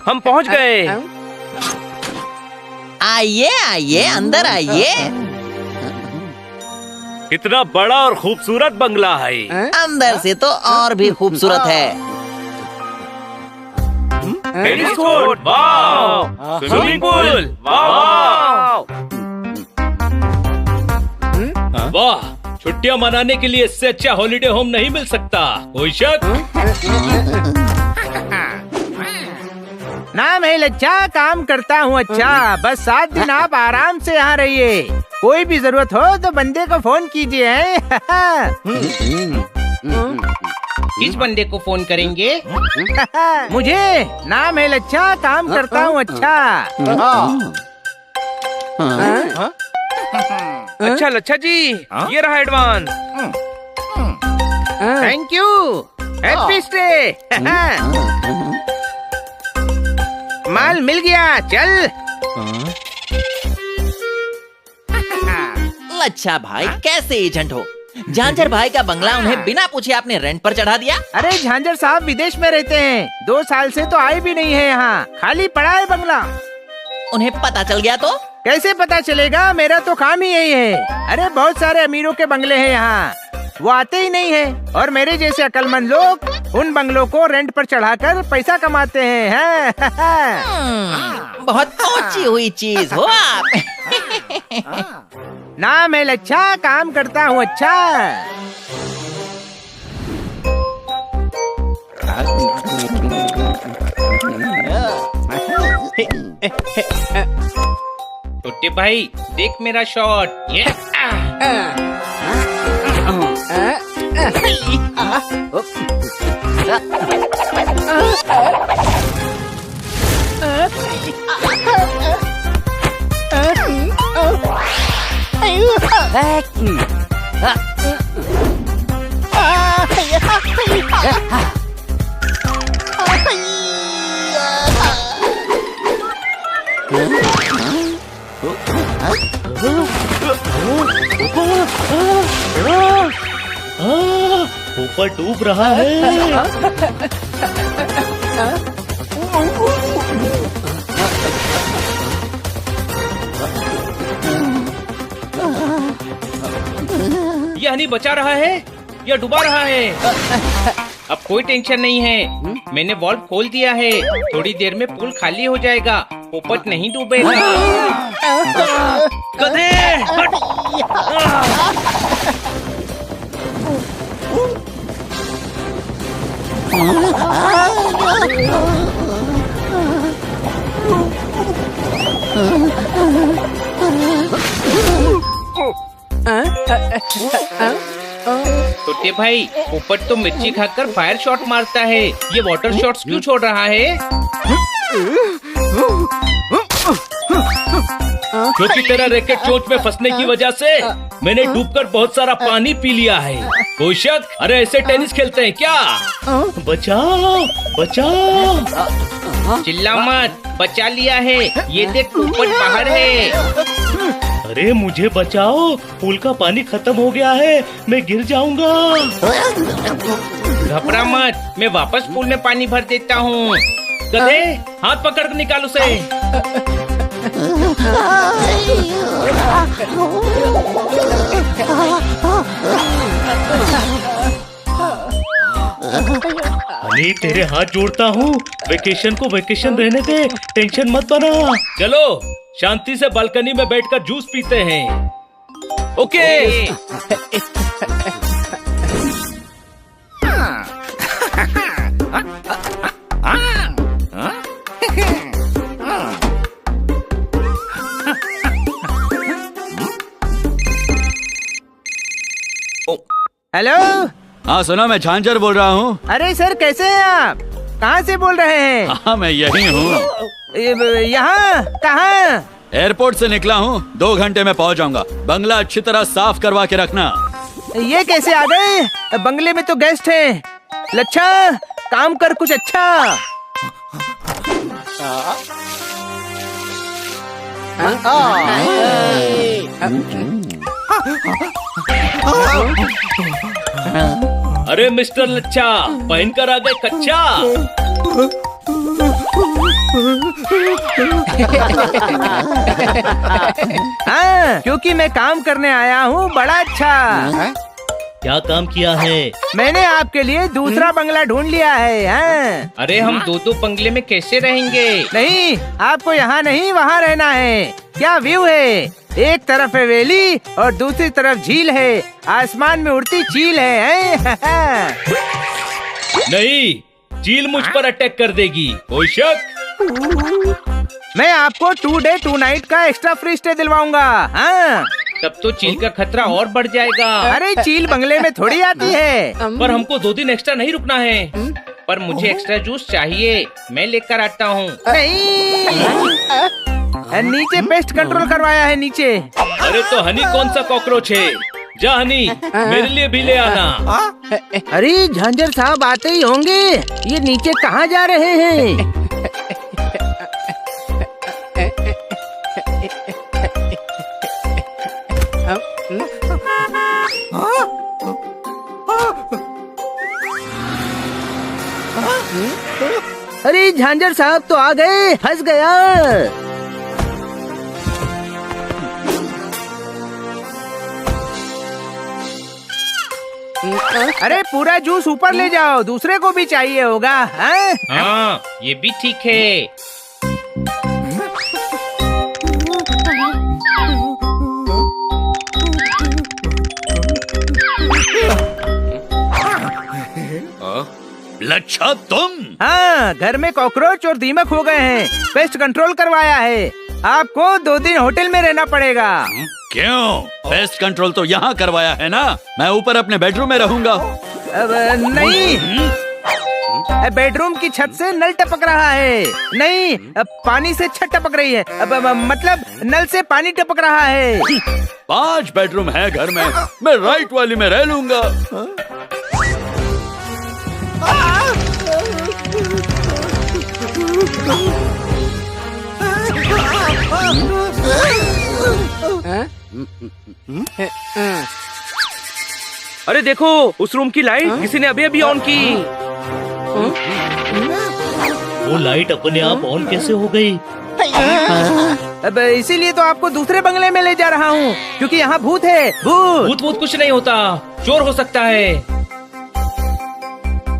हम पहुंच गए। आइए आइए, अंदर आइए। कितना बड़ा और खूबसूरत बंगला है। अंदर से तो और भी खूबसूरत है। टेनिस कोर्ट, वाव! स्विमिंग पूल, वाव! वाह, छुट्टियां मनाने के लिए इससे अच्छा हॉलिडे होम नहीं मिल सकता। कोई शक? नाम है लच्छा, काम करता हूँ अच्छा। बस 7 दिन आप आराम से यहाँ रहिए। कोई भी जरूरत हो तो बंदे को फोन कीजिए। किस बंदे को फोन करेंगे? मुझे। नाम है लच्छा, काम करता हूँ अच्छा। अच्छा लच्छा जी, ये रहा advance. Thank you. Happy stay. माल मिल गया, चल। लच्छा भाई कैसे एजेंट हो? झांझर भाई का बंगला उन्हें बिना पूछे आपने रेंट पर चढ़ा दिया। अरे झांझर साहब विदेश में रहते हैं, 2 साल से तो आए भी नहीं है यहाँ। खाली पड़ा है बंगला। उन्हें पता चल गया तो? कैसे पता चलेगा, मेरा तो काम ही यही है। अरे बहुत सारे अमीरों के बंगले हैं यहाँ, वो आते ही नहीं है। और मेरे जैसे अक्लमंद लोग उन बंगलों को रेंट पर चढ़ाकर पैसा कमाते हैं। बहुत ऊंची हुई चीज हो आप। नाम है लच्छा, काम करता हूँ अच्छा। टुट्टे भाई, देख मेरा शॉट। ये ऊपर डूब रहा है। यह नहीं बचा रहा है या डुबा रहा है। अब कोई टेंशन नहीं है, मैंने वॉल्व खोल दिया है। थोड़ी देर में पूल खाली हो जाएगा, पोपट नहीं डूबेगा। गधे, हट! टुट्टे भाई, पोपट तो मिर्ची खाकर फायर शॉट मारता है, ये वाटर शॉट्स क्यों छोड़ रहा है? क्योंकि तेरा रैकेट चोंच में फंसने की वजह से मैंने डूबकर बहुत सारा पानी पी लिया है। कोई शक? अरे ऐसे टेनिस खेलते हैं क्या? बचाओ बचाओ। चिल्ला मत, बचा लिया है। ये देख, पोपट बाहर है। अरे मुझे बचाओ, पूल का पानी खत्म हो गया है, मैं गिर जाऊंगा। घबरा मत, मैं वापस पूल में पानी भर देता हूँ। गधे, हाथ पकड़ कर निकाल उसे। अली तेरे हाथ जोड़ता हूँ, वेकेशन को वेकेशन रहने दे, टेंशन मत बना। चलो शांति से बालकनी में बैठकर जूस पीते हैं। ओके। हेलो। हाँ सुनो, मैं झांझर बोल रहा हूँ। अरे सर, कैसे हैं आप? कहाँ से बोल रहे हैं? हाँ मैं यही हूँ। यहाँ कहाँ? एयरपोर्ट से निकला हूँ, 2 घंटे में पहुँच जाऊंगा। बंगला अच्छी तरह साफ करवा के रखना। ये कैसे आ गए? बंगले में तो गेस्ट हैं। लच्छा, काम कर कुछ अच्छा। अरे मिस्टर लच्छा, पहनकर आ गए कच्चा। हाँ, क्योंकि मैं काम करने आया हूँ बड़ा अच्छा। क्या काम किया है? मैंने आपके लिए दूसरा बंगला ढूंढ लिया है। हाँ। अरे हम दो बंगले में कैसे रहेंगे? नहीं, आपको यहाँ नहीं वहाँ रहना है। क्या व्यू है! एक तरफ है वेली और दूसरी तरफ झील है। आसमान में उड़ती चील है। नहीं, चील मुझ पर अटैक कर देगी, कोई शक? मैं आपको 2 डे 2 नाइट का एक्स्ट्रा फ्री स्टे दिलवाऊंगा। हाँ। तब तो चील का खतरा और बढ़ जाएगा। अरे चील बंगले में थोड़ी आती है। पर हमको 2 दिन एक्स्ट्रा नहीं रुकना है। पर मुझे एक्स्ट्रा जूस चाहिए, मैं लेकर आता हूँ। नहीं, नीचे पेस्ट कंट्रोल करवाया है नीचे। अरे तो हनी कौन सा कॉकरोच है? जा हनी, मेरे लिए भी ले आना। अरे झांझर साहब आते ही होंगे। ये नीचे कहाँ जा रहे हैं? अरे झांझर साहब तो आ गए, फंस गया। अरे पूरा जूस ऊपर ले जाओ, दूसरे को भी चाहिए होगा। हाँ? हाँ, ये भी ठीक है। लच्छा तुम? हाँ, घर में कॉकरोच और दीमक हो गए हैं। पेस्ट कंट्रोल करवाया है। आपको 2 दिन होटल में रहना पड़ेगा। क्यों? पेस्ट कंट्रोल तो यहाँ करवाया है ना। मैं ऊपर अपने बेडरूम में रहूंगा। अब नहीं, बेडरूम की छत से नल टपक रहा है। नहीं, पानी से छत टपक रही है। मतलब नल से पानी टपक रहा है। 5 बेडरूम है घर में, मैं राइट वाली में रह लूंगा। अरे देखो, उस रूम की लाइट किसी ने अभी अभी ऑन की। वो लाइट अपने आप ऑन कैसे हो गई? अब इसीलिए तो आपको दूसरे बंगले में ले जा रहा हूँ, क्योंकि यहाँ भूत है। भूत भूत कुछ नहीं होता, चोर हो सकता है।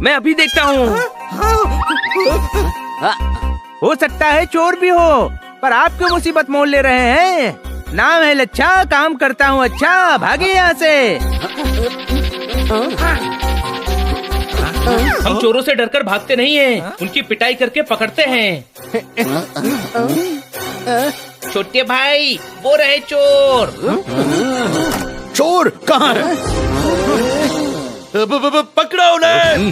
मैं अभी देखता हूँ। हो सकता है चोर भी हो, पर आप क्यों मुसीबत मोल ले रहे हैं? नाम है लच्छा, काम करता हूँ अच्छा। भागे यहाँ से। हम चोरों से डरकर भागते नहीं हैं, उनकी पिटाई करके पकड़ते हैं। छोटे भाई, वो रहे चोर। चोर कहाँ है? पकड़ो उन्हें।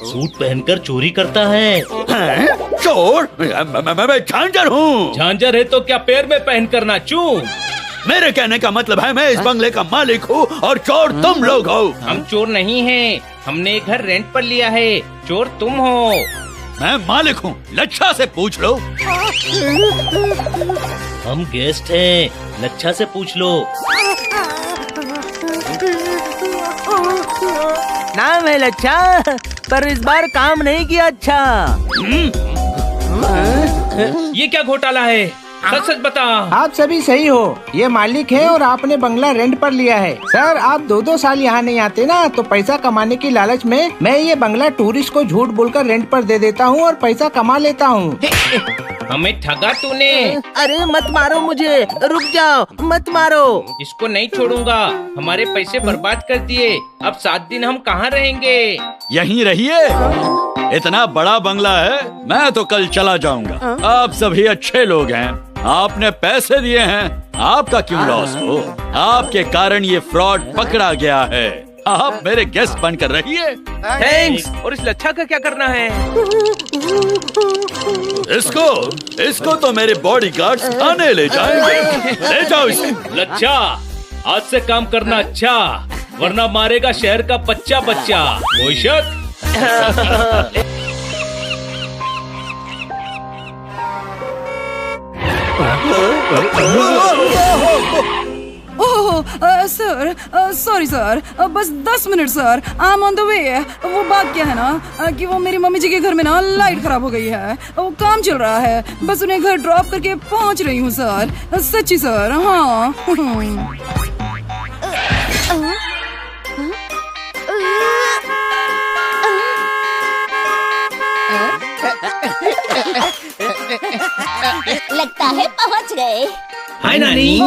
सूट पहनकर चोरी करता है। चोर? मैं झांझर हूँ। झांझर है तो क्या पैर में पहन कर नाचूं? मेरे कहने का मतलब है मैं इस बंगले का मालिक हूँ और चोर तुम लोग हो। हम चोर नहीं हैं, हमने घर रेंट पर लिया है। चोर तुम हो। मैं मालिक हूँ, लच्छा से पूछ लो। हम गेस्ट हैं, लच्छा से पूछ लो। नाम है लच्छा, पर इस बार काम नहीं किया अच्छा। ये क्या घोटाला है? सच सच बता। आप सभी सही हो, ये मालिक है और आपने बंगला रेंट पर लिया है। सर आप 2-2 साल यहाँ नहीं आते ना, तो पैसा कमाने की लालच में मैं ये बंगला टूरिस्ट को झूठ बोलकर रेंट पर दे देता हूँ और पैसा कमा लेता हूँ। हमें ठगा तूने। अरे मत मारो मुझे, रुक जाओ, मत मारो। इसको नहीं छोड़ूंगा, हमारे पैसे बर्बाद कर दिए। अब 7 दिन हम कहाँ रहेंगे? यहीं रहिए, इतना बड़ा बंगला है, मैं तो कल चला जाऊंगा। आप सभी अच्छे लोग हैं, आपने पैसे दिए हैं, आपका क्यों लॉस हो? आपके कारण ये फ्रॉड पकड़ा गया है। आप मेरे गेस्ट बनकर रहिए। थैंक्स। और इस लच्छा का क्या करना है? इसको तो मेरे बॉडीगार्ड्स थाने ले जाएंगे। ले जाओ इसे। लच्छा, आज से काम करना अच्छा, वरना मारेगा शहर का बच्चा बच्चा। कोई शक? ओह सर, सॉरी सर, बस 10 minute sir, I am on the way. वो बात क्या है ना कि वो मेरी मम्मी जी के घर में ना लाइट खराब हो गई है, वो काम चल रहा है, बस उन्हें घर ड्रॉप करके पहुंच रही हूँ सर। सच्ची सर, हाँ। लगता है पहुंच गए। हाय नानी।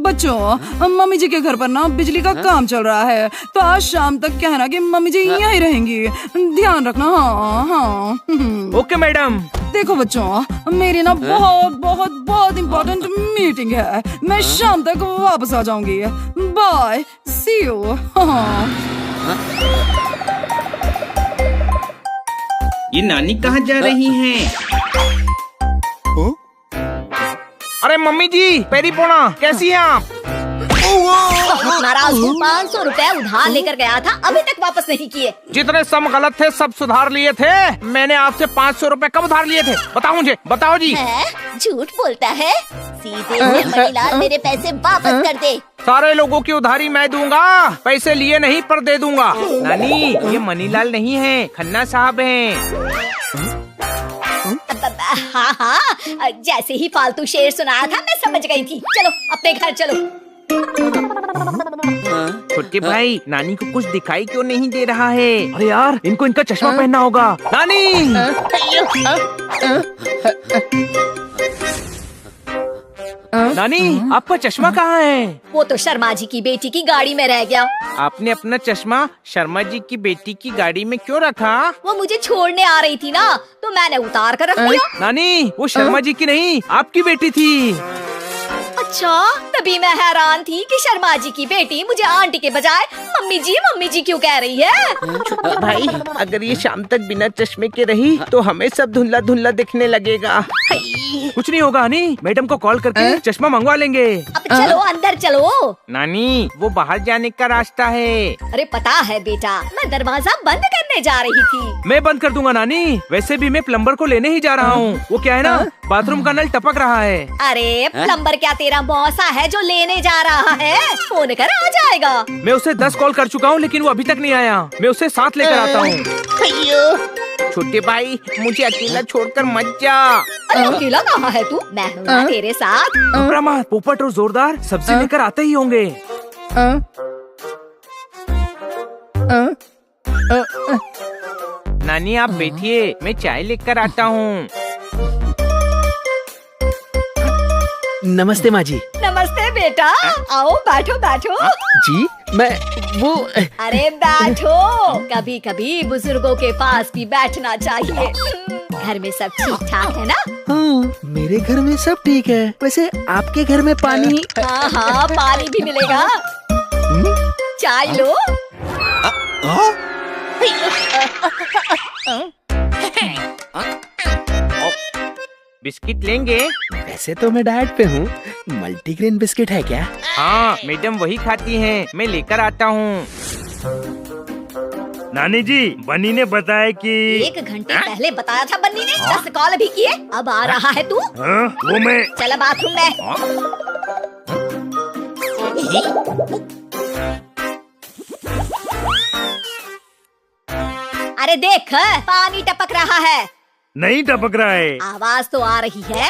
बच्चों, मम्मी जी के घर पर ना बिजली का काम चल रहा है, तो आज शाम तक क्या है ना कि मम्मी जी यहीं रहेंगी, ध्यान रखना। हाँ हाँ। Okay madam. देखो बच्चों, मेरी ना बहुत बहुत बहुत इम्पोर्टेंट मीटिंग है, मैं शाम तक वापस आ जाऊंगी। Bye, see you. ये नानी कहाँ जा रही हैं? अरे मम्मी जी, पेरी पोना, कैसी हैं आप? नाराज हूँ, 500 रुपए उधार लेकर गया था, अभी तक वापस नहीं किए। जितने सम गलत थे सब सुधार लिए थे। मैंने आपसे 500 रुपए कब उधार लिए थे? बताओ मुझे, बताओ जी। झूठ बोलता है, सीधे से मणिलाल मेरे पैसे वापस कर दे। सारे लोगों की उधारी मैं दूंगा, पैसे लिए नहीं पर दे दूंगा। नानी, ये मनीलाल नहीं है, खन्ना साहब हैं। हाँ हाँ, जैसे ही फालतू शेर सुनाया था मैं समझ गई थी। चलो अपने घर चलो। छोटे भाई, नानी को कुछ दिखाई क्यों नहीं दे रहा है? अरे यार, इनको इनका चश्मा पहनना होगा। नानी, नानी, आपका चश्मा कहाँ है? वो तो शर्मा जी की बेटी की गाड़ी में रह गया। आपने अपना चश्मा शर्मा जी की बेटी की गाड़ी में क्यों रखा? वो मुझे छोड़ने आ रही थी ना, तो मैंने उतार कर रख दिया। नानी, वो शर्मा जी की नहीं, आपकी बेटी थी। अच्छा, तभी मैं हैरान थी कि शर्मा जी की बेटी मुझे आंटी के बजाय मम्मी जी क्यों कह रही है। छोटे भाई, अगर ये शाम तक बिना चश्मे के रही तो हमें सब धुंधला धुंधला दिखने लगेगा। कुछ नहीं होगा हनी, मैडम को कॉल करके चश्मा मंगवा लेंगे। अब चलो अंदर चलो। नानी, वो बाहर जाने का रास्ता है। अरे पता है बेटा, मैं दरवाजा बंद करने जा रही थी। मैं बंद कर दूंगा नानी, वैसे भी मैं प्लम्बर को लेने ही जा रहा हूँ। वो क्या है ना, बाथरूम का नल टपक रहा है। अरे प्लम्बर क्या तेरा मौसा है जो लेने जा रहा है? फोन कर आ जाएगा। मैं उसे 10 कॉल कर चुका हूँ, लेकिन वो अभी तक नहीं आया। मैं उसे साथ लेकर आता हूँ। छोटे भाई, मुझे अकेला छोड़कर मत जा। अरे अकेला कहाँ है तू? मैं हूँ ना तेरे साथ। मत, पोपट और जोरदार सब्जी लेकर आते ही होंगे। नानी आप बैठिए, मैं चाय लेकर आता हूँ। नमस्ते माँ जी। नमस्ते बेटा, आओ बैठो बैठो। जी, मैं वो अरे बैठो, कभी कभी बुजुर्गों के पास भी बैठना चाहिए। घर में सब ठीक ठाक है ना? हाँ, मेरे घर में सब ठीक है। वैसे आपके घर में पानी? हाँ हाँ, पानी भी मिलेगा। चाय लो। बिस्किट लेंगे? वैसे तो मैं डाइट पे हूँ। मल्टीग्रेन बिस्किट है क्या? हाँ, मैडम वही खाती हैं, मैं लेकर आता हूँ। नानी जी, बन्नी ने बताया कि 1 घंटे पहले बताया था बन्नी ने। 10 कॉल भी किए, अब आ रहा है तू? वो मैं चल बाथरूम में। अरे देख, पानी टपक रहा है। नहीं टपक रहा है। आवाज तो आ रही है।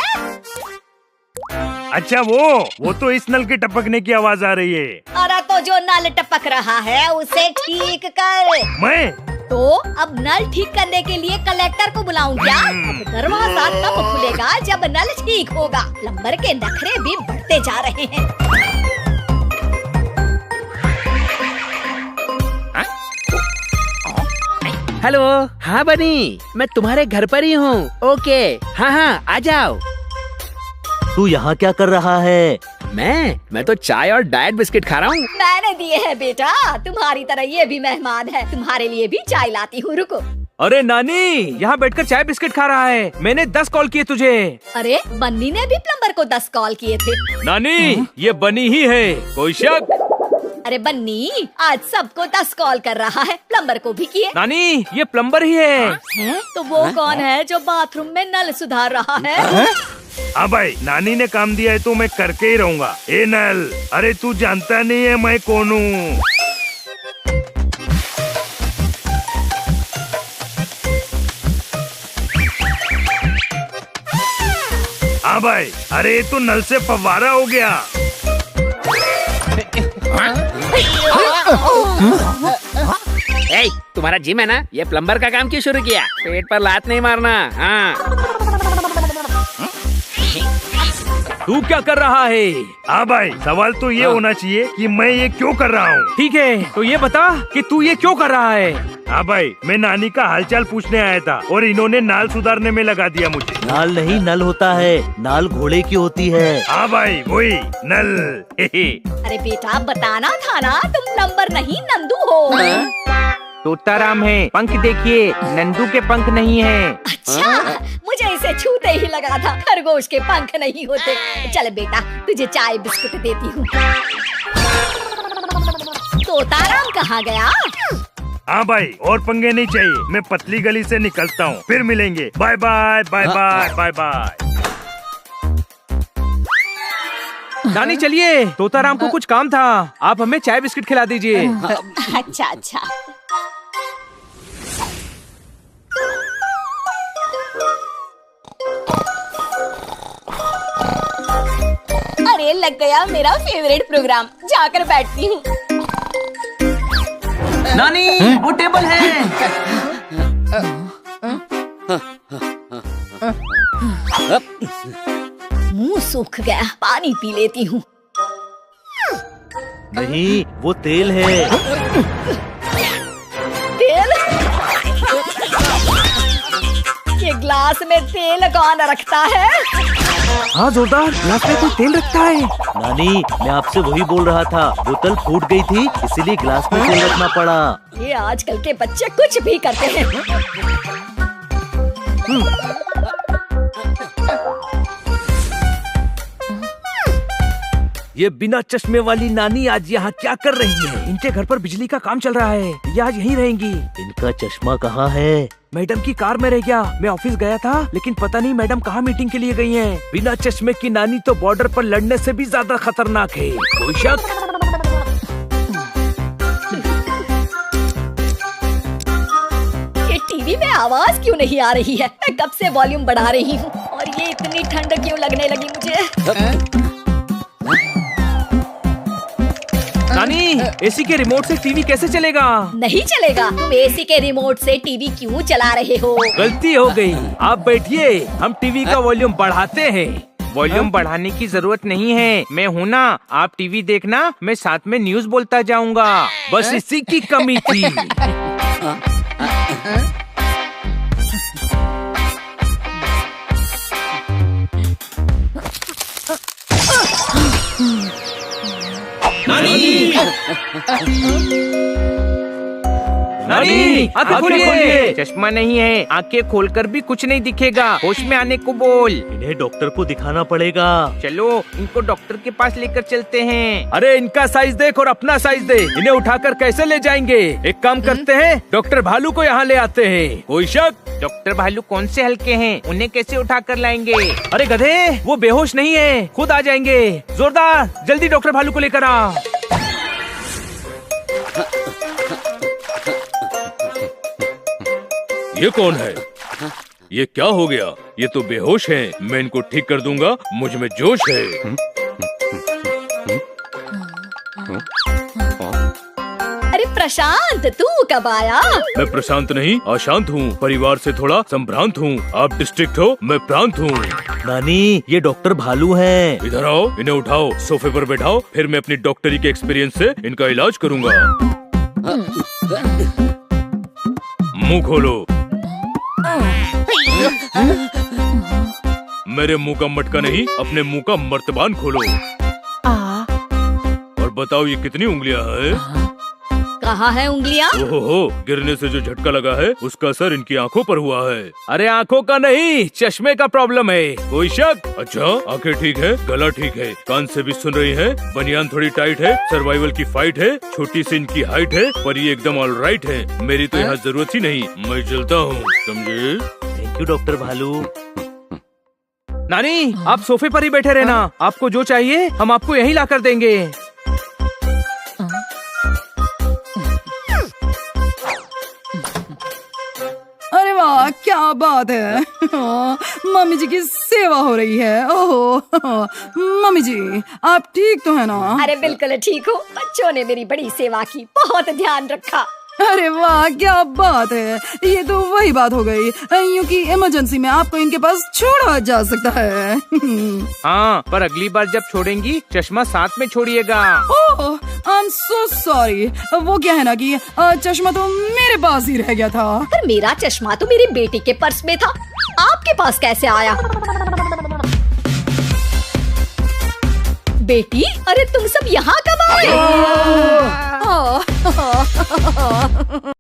अच्छा वो तो इस नल के टपकने की आवाज आ रही है। अरे तो जो नल टपक रहा है उसे ठीक कर। मैं तो अब नल ठीक करने के लिए कलेक्टर को बुलाऊं क्या? अब दरवाजा तब खुलेगा जब नल ठीक होगा। प्लम्बर के नखरे भी बढ़ते जा रहे हैं। हेलो। हाँ बनी, मैं तुम्हारे घर पर ही हूँ। ओके, हाँ आ जाओ। तू यहाँ क्या कर रहा है? मैं तो चाय और डाइट बिस्किट खा रहा हूँ। मैंने दिए हैं बेटा, तुम्हारी तरह ये भी मेहमान है। तुम्हारे लिए भी चाय लाती हूँ, रुको। अरे नानी, यहाँ बैठकर चाय बिस्किट खा रहा है। मैंने 10 कॉल किए तुझे। अरे बन्नी ने भी प्लम्बर को 10 कॉल किए थे। नानी, ये बनी ही है, कोई शक? अरे बन्नी आज सबको 10 कॉल कर रहा है, प्लम्बर को भी किए। नानी, ये प्लम्बर ही है। तो वो कौन है जो बाथरूम में नल सुधार रहा है? हाँ भाई, नानी ने काम दिया है तो मैं करके ही रहूँगा। ए नल, अरे तू जानता नहीं है मैं कौन हूँ? हाँ भाई, अरे ये तो नल से फव्वारा हो गया। ए, तुम्हारा जिम है ना? ये प्लम्बर का काम क्यों शुरू किया? पेट पर लात नहीं मारना। हाँ। तू क्या कर रहा है? हाँ भाई, सवाल तो ये होना चाहिए कि मैं ये क्यों कर रहा हूँ। ठीक है, तो ये बता कि तू ये क्यों कर रहा है? हाँ भाई, मैं नानी का हालचाल पूछने आया था और इन्होंने नाल सुधारने में लगा दिया मुझे। नाल नहीं, नल होता है। नाल घोड़े की होती है। हाँ भाई, वही नल। अरे बेटा बताना था ना, तुम प्लम्बर नहीं नंदू हो। तोताराम है, पंख देखिए, नंदू के पंख नहीं है। अच्छा, मुझे इसे छूते ही लगा था खरगोश के पंख नहीं होते। चल बेटा, तुझे चाय बिस्कुट देती हूँ। तोताराम कहाँ गया? हाँ भाई, और पंगे नहीं चाहिए। मैं पतली गली से निकलता हूँ, फिर मिलेंगे। Bye bye bye bye bye bye. नानी चलिए, तोताराम को कुछ काम था। आप हमें चाय बिस्किट खिला दीजिए। अच्छा अच्छा। अरे लग गया मेरा फेवरेट प्रोग्राम, जाकर बैठती हूँ। नानी, वो टेबल है। मुंह सूख गया, पानी पी लेती हूँ। नहीं, वो तेल है। तेल? ये ग्लास में तेल कौन रखता है? हाँ जोरदार, ग्लास में कोई तेल रखता है। नानी, मैं आपसे वही बोल रहा था। बोतल फूट गई थी, इसीलिए ग्लास में तेल रखना पड़ा। ये आजकल के बच्चे कुछ भी करते हैं। ये बिना चश्मे वाली नानी आज यहाँ क्या कर रही है? इनके घर पर बिजली का काम चल रहा है, ये आज यहीं रहेंगी। इनका चश्मा कहाँ है? मैडम की कार में रह गया। मैं ऑफिस गया था, लेकिन पता नहीं मैडम कहाँ मीटिंग के लिए गई हैं। बिना चश्मे की नानी तो बॉर्डर पर लड़ने से भी ज्यादा खतरनाक है, कोई शक? ये टीवी में आवाज क्यों नहीं आ रही है? मैं कब से वॉल्यूम बढ़ा रही हूँ और ये इतनी ठंड क्यों लगने लगी मुझे? नानी, एसी के रिमोट से टीवी कैसे चलेगा? नहीं चलेगा। तुम एसी के रिमोट से टीवी क्यों चला रहे हो? गलती हो गई। आप बैठिए, हम टीवी का वॉल्यूम बढ़ाते हैं। वॉल्यूम बढ़ाने की जरूरत नहीं है, मैं हूँ ना। आप टीवी देखना, मैं साथ में न्यूज बोलता जाऊंगा। बस इसी की कमी थी। नानी, आंखें खोलिए। चश्मा नहीं है, आंखें खोलकर भी कुछ नहीं दिखेगा। होश में आने को बोल। इन्हें डॉक्टर को दिखाना पड़ेगा। चलो, इनको डॉक्टर के पास लेकर चलते हैं। अरे इनका साइज देख और अपना साइज दे। इन्हें उठाकर कैसे ले जाएंगे? एक काम करते हैं, डॉक्टर भालू को यहाँ ले आते हैं, कोई शक? डॉक्टर भालू कौन से हल्के हैं, उन्हें कैसे उठाकर लाएंगे? अरे गधे, वो बेहोश नहीं है, खुद आ जाएंगे। जोरदार, जल्दी डॉक्टर भालू को लेकर आ। ये कौन है? ये क्या हो गया? ये तो बेहोश हैं। मैं इनको ठीक कर दूंगा, मुझ में जोश है। अरे प्रशांत, तू कब आया? मैं प्रशांत नहीं, अशांत हूँ। परिवार से थोड़ा संभ्रांत हूँ। आप डिस्ट्रिक्ट हो, मैं प्रांत हूँ। नानी, ये डॉक्टर भालू हैं। इधर आओ, इन्हें उठाओ, सोफे पर बैठाओ, फिर मैं अपनी डॉक्टरी के एक्सपीरियंस से इनका इलाज करूँगा। मुंह खोलो। मेरे मुंह का मटका नहीं, अपने मुंह का मर्तबान खोलो। और बताओ, ये कितनी उंगलियां हैं? कहाँ है उंगलियां? ओहो, गिरने से जो झटका लगा है उसका असर इनकी आंखों पर हुआ है। अरे आंखों का नहीं, चश्मे का प्रॉब्लम है। कोई शक? अच्छा, आंखें ठीक है, गला ठीक है, कान से भी सुन रही हैं, बनियान थोड़ी टाइट है, सर्वाइवल की फाइट है, छोटी सी इनकी हाइट है, पर ये एकदम ऑल राइट है। मेरी तो यहाँ जरूरत ही नहीं, मैं चलता हूँ, समझे? थैंक यू डॉक्टर भालू। नानी, आप सोफे पर ही बैठे रहना। आपको जो चाहिए हम आपको यहीं ला कर देंगे। अरे वाह, क्या बात है। मम्मी जी की सेवा हो रही है। ओहो, मम्मी जी आप ठीक तो है ना? अरे बिल्कुल ठीक हूँ। बच्चों ने मेरी बड़ी सेवा की, बहुत ध्यान रखा। अरे वाह, क्या बात है। ये तो वही बात हो गई, यूँ कि इमरजेंसी में आपको इनके पास छोड़ा जा सकता है। हाँ, पर अगली बार जब छोड़ेंगी चश्मा साथ में छोड़िएगा। ओह, आई एम सो सॉरी। वो क्या है ना कि चश्मा तो मेरे पास ही रह गया था। पर मेरा चश्मा तो मेरी बेटी के पर्स में था, आपके पास कैसे आया? बेटी, अरे तुम सब यहाँ कब आए?